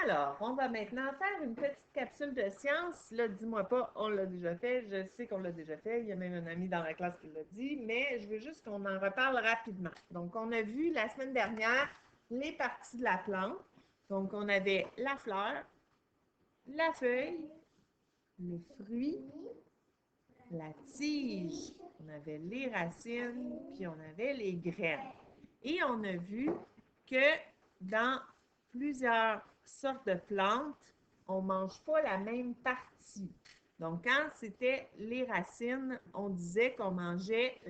Alors, on va maintenant faire une petite capsule de science. Là, dis-moi pas, on l'a déjà fait. Je sais qu'on l'a déjà fait. Il y a même un ami dans la classe qui l'a dit, mais je veux juste qu'on en reparle rapidement. Donc, on a vu la semaine dernière les parties de la plante. Donc, on avait la fleur, la feuille, le fruit, la tige, on avait les racines, puis on avait les graines. Et on a vu que dans plusieurs sortes de plantes, on ne mange pas la même partie. Donc, quand c'était les racines, on disait qu'on mangeait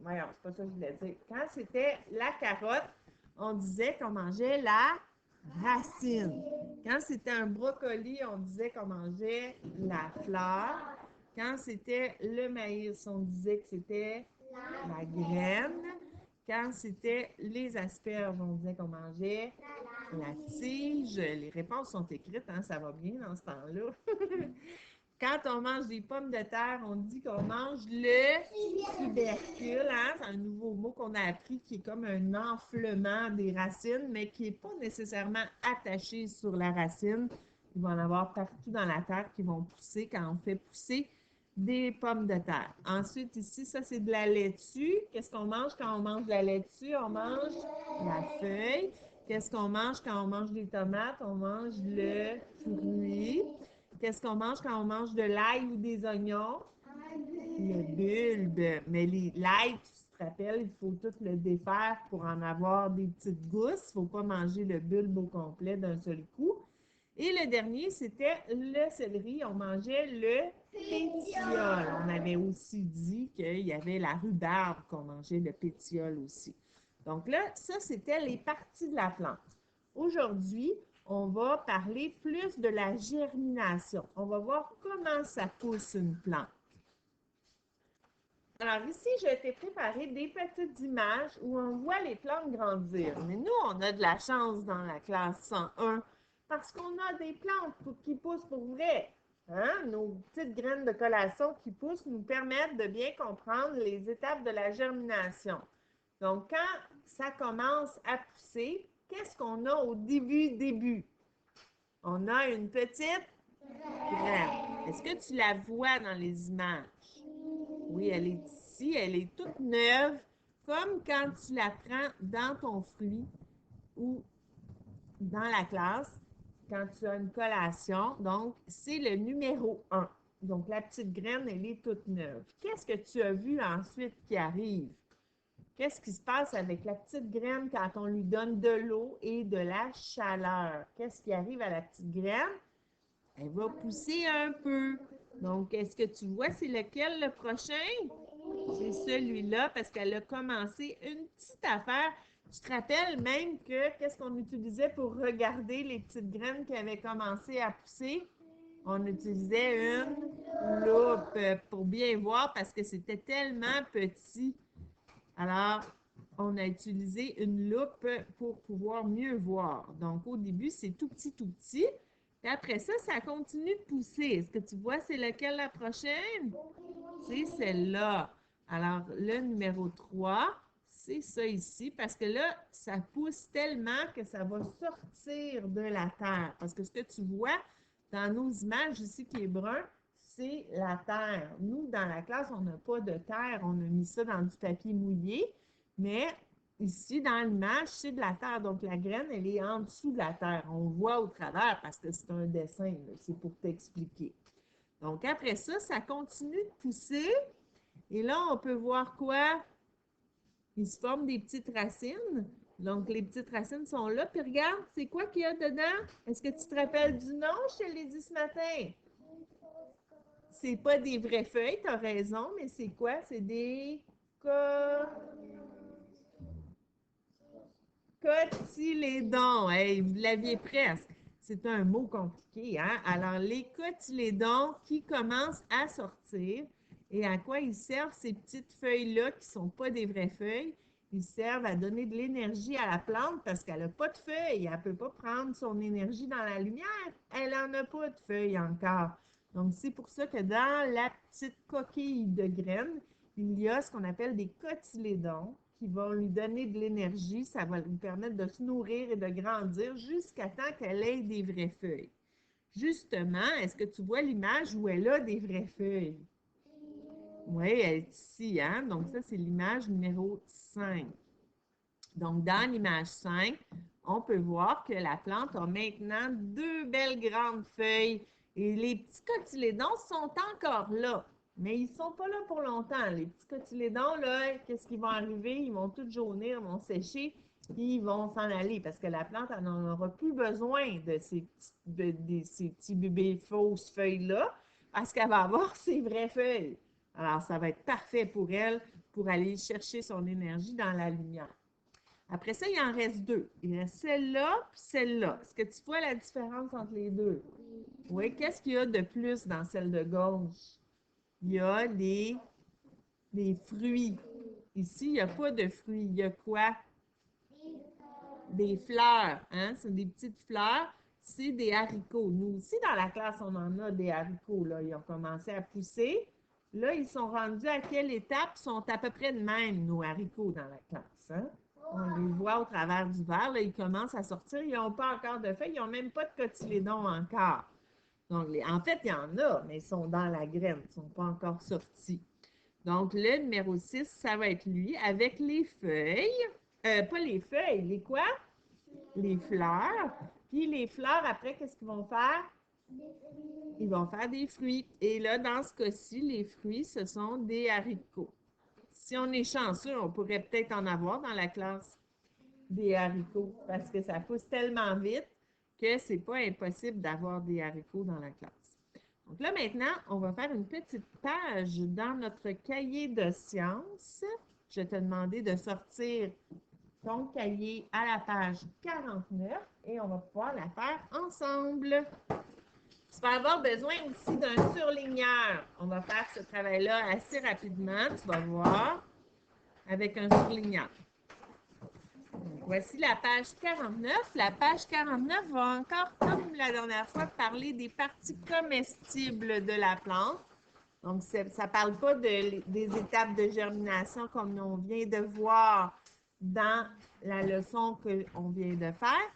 voyons, c'est pas ça que je voulais dire. Quand c'était la carotte, on disait qu'on mangeait la racine. Quand c'était un brocoli, on disait qu'on mangeait la fleur. Quand c'était le maïs, on disait que c'était la graine. Quand c'était les asperges, on disait qu'on mangeait la tige. Les réponses sont écrites, hein, ça va bien dans ce temps-là. Quand on mange des pommes de terre, on dit qu'on mange le tubercule. Hein? C'est un nouveau mot qu'on a appris qui est comme un enflement des racines, mais qui n'est pas nécessairement attaché sur la racine. Il va en avoir partout dans la terre qui vont pousser quand on fait pousser des pommes de terre. Ensuite, ici, ça, c'est de la laitue. Qu'est-ce qu'on mange quand on mange de la laitue? On mange la feuille. Qu'est-ce qu'on mange quand on mange des tomates? On mange le fruit. Qu'est-ce qu'on mange quand on mange de l'ail ou des oignons? Le bulbe. Mais l'ail, tu te rappelles, il faut tout le défaire pour en avoir des petites gousses. Il ne faut pas manger le bulbe au complet d'un seul coup. Et le dernier, c'était le céleri. On mangeait le pétiole. On avait aussi dit qu'il y avait la rhubarbe qu'on mangeait le pétiole aussi. Donc là, ça, c'était les parties de la plante. Aujourd'hui, on va parler plus de la germination. On va voir comment ça pousse une plante. Alors ici, je t'ai préparé des petites images où on voit les plantes grandir. Mais nous, on a de la chance dans la classe 101 parce qu'on a des plantes qui poussent pour vrai. Hein? Nos petites graines de collation qui poussent nous permettent de bien comprendre les étapes de la germination. Donc, quand ça commence à pousser, qu'est-ce qu'on a au début? On a une petite graine. Est-ce que tu la vois dans les images? Oui, elle est ici, elle est toute neuve, comme quand tu la prends dans ton fruit ou dans la classe, quand tu as une collation. Donc, c'est le numéro 1. Donc, la petite graine, elle est toute neuve. Qu'est-ce que tu as vu ensuite qui arrive? Qu'est-ce qui se passe avec la petite graine quand on lui donne de l'eau et de la chaleur? Qu'est-ce qui arrive à la petite graine? Elle va pousser un peu. Donc, est-ce que tu vois, c'est lequel le prochain? C'est celui-là parce qu'elle a commencé une petite affaire. Tu te rappelles même que qu'est-ce qu'on utilisait pour regarder les petites graines qui avaient commencé à pousser? On utilisait une loupe pour bien voir parce que c'était tellement petit. Alors, on a utilisé une loupe pour pouvoir mieux voir. Donc, au début, c'est tout petit, tout petit. Et après ça, ça continue de pousser. Est-ce que tu vois, c'est lequel la prochaine? C'est celle-là. Alors, le numéro 3, c'est ça ici, parce que là, ça pousse tellement que ça va sortir de la terre. Parce que ce que tu vois dans nos images ici qui est brun, c'est la terre. Nous, dans la classe, on n'a pas de terre. On a mis ça dans du papier mouillé. Mais ici, dans l'image, c'est de la terre. Donc, la graine, elle est en dessous de la terre. On voit au travers parce que c'est un dessin. C'est pour t'expliquer. Donc, après ça, ça continue de pousser. Et là, on peut voir quoi? Il se forment des petites racines. Donc, les petites racines sont là. Puis regarde, c'est quoi qu'il y a dedans? Est-ce que tu te rappelles du nom? Je te l'ai dit ce matin. C'est pas des vraies feuilles, tu as raison, mais c'est quoi? C'est des cotylédons. Hey, vous l'aviez presque. C'est un mot compliqué, hein? Alors, les cotylédons qui commencent à sortir, et à quoi ils servent ces petites feuilles-là qui ne sont pas des vraies feuilles? Ils servent à donner de l'énergie à la plante parce qu'elle n'a pas de feuilles. Elle ne peut pas prendre son énergie dans la lumière. Elle n'en a pas de feuilles encore. Donc, c'est pour ça que dans la petite coquille de graines, il y a ce qu'on appelle des cotylédons qui vont lui donner de l'énergie. Ça va lui permettre de se nourrir et de grandir jusqu'à temps qu'elle ait des vraies feuilles. Justement, est-ce que tu vois l'image où elle a des vraies feuilles? Oui, elle est ici, hein? Donc, ça, c'est l'image numéro 5. Donc, dans l'image 5, on peut voir que la plante a maintenant deux belles grandes feuilles et les petits cotylédons sont encore là. Mais ils ne sont pas là pour longtemps. Les petits cotylédons, là, qu'est-ce qui va arriver? Ils vont tous jaunir, ils vont sécher, puis ils vont s'en aller parce que la plante elle n'en aura plus besoin de ces petits bébés fausses feuilles-là parce qu'elle va avoir ses vraies feuilles. Alors, ça va être parfait pour elle pour aller chercher son énergie dans la lumière. Après ça, il en reste deux. Il reste celle-là puis celle-là. Est-ce que tu vois la différence entre les deux? Oui, qu'est-ce qu'il y a de plus dans celle de gauche? Il y a des fruits. Ici, il n'y a pas de fruits. Il y a quoi? Des fleurs. Hein? C'est des petites fleurs. C'est des haricots. Nous aussi, dans la classe, on en a des haricots. Là. Ils ont commencé à pousser. Là, ils sont rendus à quelle étape? Ils sont à peu près de même, nos haricots, dans la classe. Hein? On les voit au travers du verre. Là, ils commencent à sortir. Ils n'ont pas encore de feuilles. Ils n'ont même pas de cotylédons encore. Donc, en fait, il y en a, mais ils sont dans la graine. Ils ne sont pas encore sortis. Donc, le numéro 6, ça va être lui avec les feuilles. Pas les feuilles, les quoi? Les fleurs. Puis les fleurs, après, qu'est-ce qu'ils vont faire? Ils vont faire des fruits. Et là, dans ce cas-ci, les fruits, ce sont des haricots. Si on est chanceux, on pourrait peut-être en avoir dans la classe des haricots parce que ça pousse tellement vite que c'est pas impossible d'avoir des haricots dans la classe. Donc là, maintenant, on va faire une petite page dans notre cahier de sciences. Je vais te demander de sortir ton cahier à la page 49 et on va pouvoir la faire ensemble. Tu vas avoir besoin aussi d'un surligneur. On va faire ce travail-là assez rapidement, tu vas voir, avec un surligneur. Donc, voici la page 49. La page 49 va encore, comme la dernière fois, parler des parties comestibles de la plante. Donc, ça ne parle pas des étapes de germination comme on vient de voir dans la leçon qu'on vient de faire.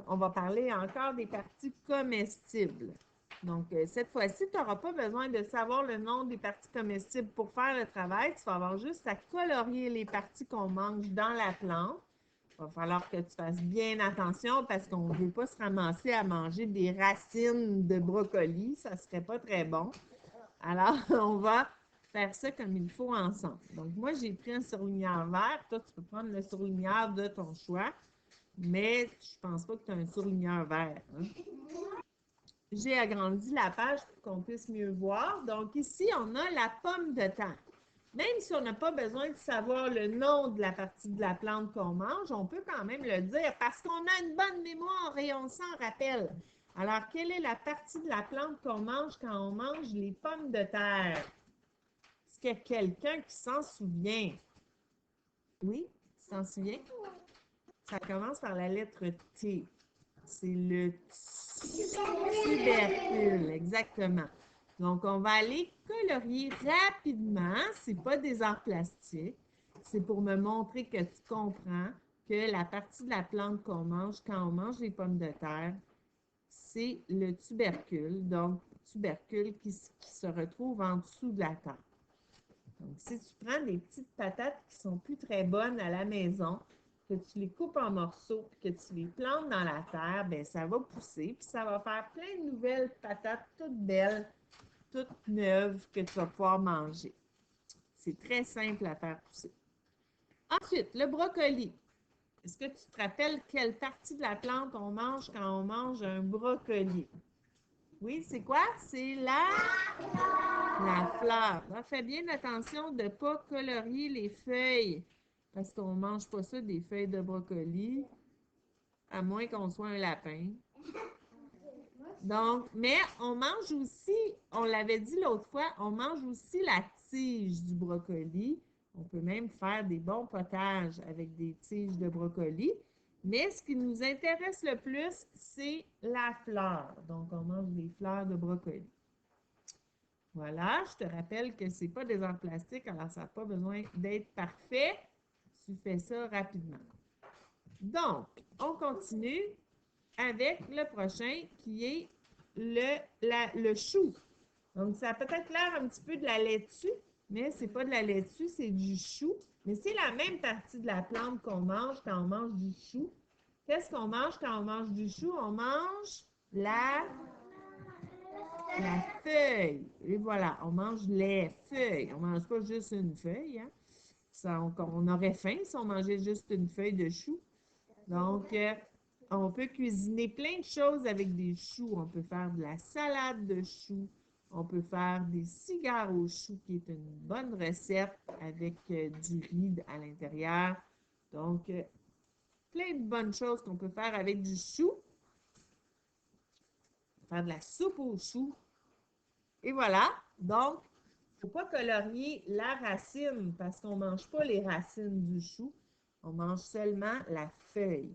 On va parler encore des parties comestibles. Donc, cette fois-ci, tu n'auras pas besoin de savoir le nom des parties comestibles pour faire le travail. Tu vas avoir juste à colorier les parties qu'on mange dans la plante. Il va falloir que tu fasses bien attention parce qu'on ne veut pas se ramasser à manger des racines de brocoli. Ça ne serait pas très bon. Alors, on va faire ça comme il faut ensemble. Donc, moi, j'ai pris un surligneur vert. Toi, tu peux prendre le surligneur de ton choix, mais je ne pense pas que tu as un surligneur vert. Hein? J'ai agrandi la page pour qu'on puisse mieux voir. Donc, ici, on a la pomme de terre. Même si on n'a pas besoin de savoir le nom de la partie de la plante qu'on mange, on peut quand même le dire parce qu'on a une bonne mémoire et on s'en rappelle. Alors, quelle est la partie de la plante qu'on mange quand on mange les pommes de terre? Est-ce qu'il y a quelqu'un qui s'en souvient? Oui, tu t'en souviens? Ça commence par la lettre T. C'est le tubercule, exactement. Donc, on va aller colorier rapidement. C'est pas des arts plastiques. C'est pour me montrer que tu comprends que la partie de la plante qu'on mange quand on mange les pommes de terre, c'est le tubercule. Donc, tubercule qui se retrouve en dessous de la terre. Donc, si tu prends des petites patates qui sont plus très bonnes à la maison, que tu les coupes en morceaux, puis que tu les plantes dans la terre, bien, ça va pousser, puis ça va faire plein de nouvelles patates toutes belles, toutes neuves que tu vas pouvoir manger. C'est très simple à faire pousser. Ensuite, le brocoli. Est-ce que tu te rappelles quelle partie de la plante on mange quand on mange un brocoli? Oui, c'est quoi? C'est la fleur. Là, fais bien attention de ne pas colorier les feuilles parce qu'on ne mange pas ça des feuilles de brocoli, à moins qu'on soit un lapin. Donc, mais on mange aussi, on l'avait dit l'autre fois, on mange aussi la tige du brocoli. On peut même faire des bons potages avec des tiges de brocoli. Mais ce qui nous intéresse le plus, c'est la fleur. Donc, on mange des fleurs de brocoli. Voilà, je te rappelle que ce n'est pas des arts plastiques, alors ça n'a pas besoin d'être parfait. Tu fais ça rapidement. Donc, on continue avec le prochain qui est le chou. Donc, ça a peut-être l'air un petit peu de la laitue, mais c'est pas de la laitue, c'est du chou. Mais c'est la même partie de la plante qu'on mange quand on mange du chou. Qu'est-ce qu'on mange quand on mange du chou? On mange la feuille. Et voilà, on mange les feuilles. On ne mange pas juste une feuille. Hein? Ça, on aurait faim si on mangeait juste une feuille de chou. Donc, on peut cuisiner plein de choses avec des choux. On peut faire de la salade de choux. On peut faire des cigares au chou, qui est une bonne recette avec du riz à l'intérieur. Donc, plein de bonnes choses qu'on peut faire avec du chou. Faire de la soupe au chou. Et voilà. Donc, il ne faut pas colorier la racine parce qu'on ne mange pas les racines du chou. On mange seulement la feuille.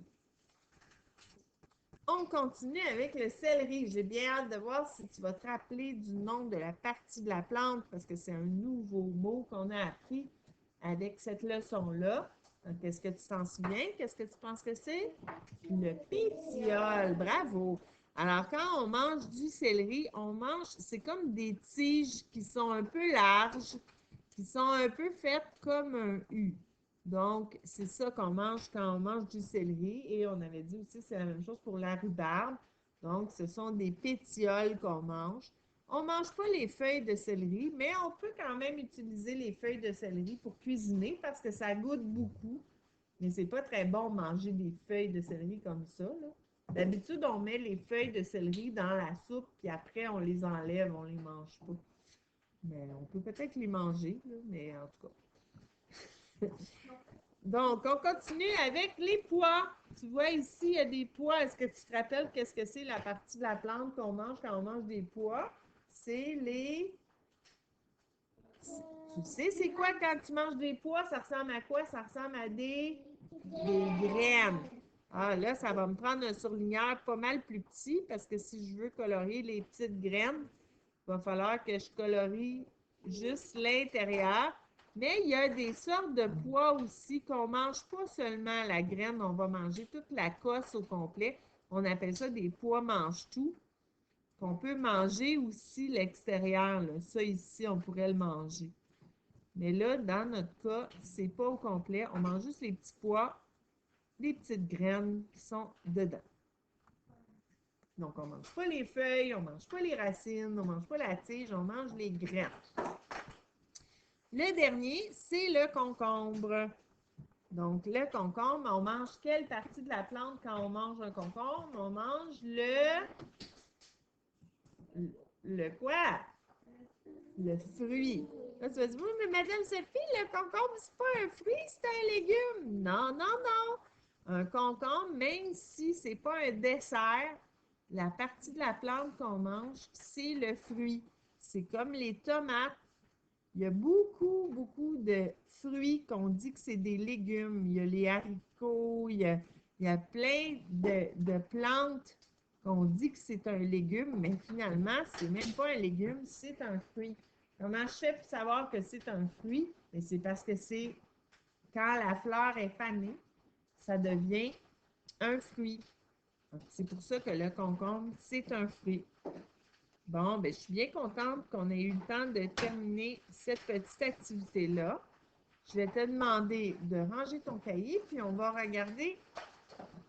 On continue avec le céleri. J'ai bien hâte de voir si tu vas te rappeler du nom de la partie de la plante parce que c'est un nouveau mot qu'on a appris avec cette leçon-là. Est-ce que tu t'en souviens? Qu'est-ce que tu penses que c'est? Le pétiole. Bravo! Alors, quand on mange du céleri, on mange, c'est comme des tiges qui sont un peu larges, qui sont un peu faites comme un U. Donc, c'est ça qu'on mange quand on mange du céleri. Et on avait dit aussi, c'est la même chose pour la rhubarbe. Donc, ce sont des pétioles qu'on mange. On ne mange pas les feuilles de céleri, mais on peut quand même utiliser les feuilles de céleri pour cuisiner parce que ça goûte beaucoup. Mais c'est pas très bon de manger des feuilles de céleri comme ça, là. D'habitude, on met les feuilles de céleri dans la soupe, puis après, on les enlève, on les mange pas. Mais on peut peut-être les manger, là, mais en tout cas. Donc, on continue avec les pois. Tu vois ici, il y a des pois. Est-ce que tu te rappelles qu'est-ce que c'est la partie de la plante qu'on mange quand on mange des pois? C'est les... Tu sais, c'est quoi quand tu manges des pois? Ça ressemble à quoi? Ça ressemble à des graines. Ah, là, ça va me prendre un surligneur pas mal plus petit parce que si je veux colorier les petites graines, il va falloir que je colorie juste l'intérieur. Mais il y a des sortes de pois aussi qu'on ne mange pas seulement la graine, on va manger toute la cosse au complet. On appelle ça des pois mange-tout. On peut manger aussi l'extérieur. Ça ici, on pourrait le manger. Mais là, dans notre cas, c'est pas au complet. On mange juste les petits pois, les petites graines qui sont dedans. Donc, on ne mange pas les feuilles, on ne mange pas les racines, on ne mange pas la tige, on mange les graines. Le dernier, c'est le concombre. Donc, le concombre, on mange quelle partie de la plante quand on mange un concombre? On mange le quoi? Le fruit. Là, tu vas dire, oui, mais Madame Sophie, le concombre, c'est pas un fruit, c'est un légume. Non, non, non. Un concombre, même si c'est pas un dessert, la partie de la plante qu'on mange, c'est le fruit. C'est comme les tomates. Il y a beaucoup, beaucoup de fruits qu'on dit que c'est des légumes. Il y a les haricots, il y a plein de plantes qu'on dit que c'est un légume, mais finalement, c'est même pas un légume, c'est un fruit. Comment je fais pour savoir que c'est un fruit? C'est parce que c'est quand la fleur est fanée, ça devient un fruit. C'est pour ça que le concombre, c'est un fruit. Bon, je suis bien contente qu'on ait eu le temps de terminer cette petite activité-là. Je vais te demander de ranger ton cahier, puis on va regarder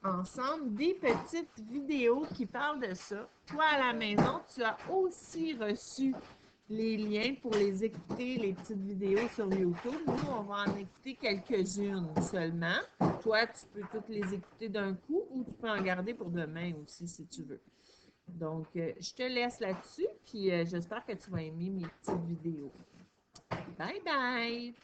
ensemble des petites vidéos qui parlent de ça. Toi, à la maison, tu as aussi reçu les liens pour les écouter, les petites vidéos sur YouTube. Nous, on va en écouter quelques-unes seulement. Toi, tu peux toutes les écouter d'un coup ou tu peux en garder pour demain aussi, si tu veux. Donc, je te laisse là-dessus, puis j'espère que tu vas aimer mes petites vidéos. Bye bye!